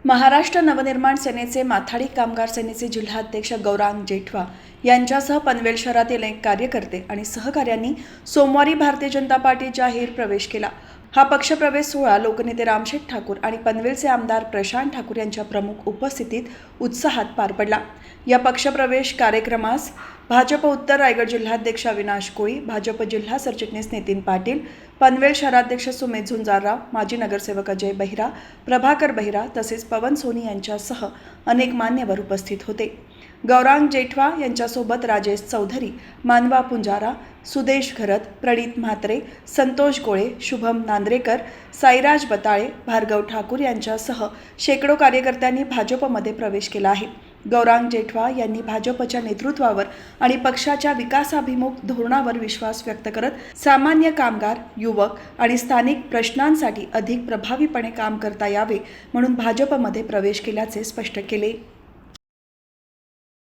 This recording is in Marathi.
महाराष्ट्र नवनिर्माण सेनेचे माथाडी कामगार सेनेचे जिल्हाध्यक्ष गौरांग जेठवा यांच्यासह पनवेल शहरातील अनेक कार्यकर्ते आणि सहकाऱ्यांनी सोमवारी भारतीय जनता पार्टीत जाहीर प्रवेश केला। हा पक्षप्रवेश सोहळा लोकनेते रामशेठ ठाकूर आणि पनवेलचे आमदार प्रशांत ठाकूर यांच्या प्रमुख उपस्थितीत उत्साहात पार पडला। या पक्षप्रवेश कार्यक्रमास भाजप उत्तर रायगड जिल्हाध्यक्ष अविनाश कोळी, भाजप जिल्हा सरचिटणीस नितीन पाटील, पनवेल शहराध्यक्ष सुमेध झुंजारराव, माजी नगरसेवक अजय बहिरा, प्रभाकर बहिरा तसेच पवन सोनी यांच्यासह अनेक मान्यवर उपस्थित होते। गौरांग जेठवा यांच्यासोबत राजेश चौधरी, मानवा पुंजारा, सुदेश घरत, प्रणित म्हात्रे, संतोष गोळे, शुभम नांद्रेकर, साईराज बताळे, भार्गव ठाकूर यांच्यासह शेकडो कार्यकर्त्यांनी भाजपमध्ये प्रवेश केला आहे। गौरांग जेठवा यांनी भाजपच्या नेतृत्वावर आणि पक्षाच्या विकासाभिमुख धोरणावर विश्वास व्यक्त करत सामान्य कामगार, युवक आणि स्थानिक प्रश्नांसाठी अधिक प्रभावीपणे काम करता यावे म्हणून भाजपमध्ये प्रवेश केल्याचे स्पष्ट केले।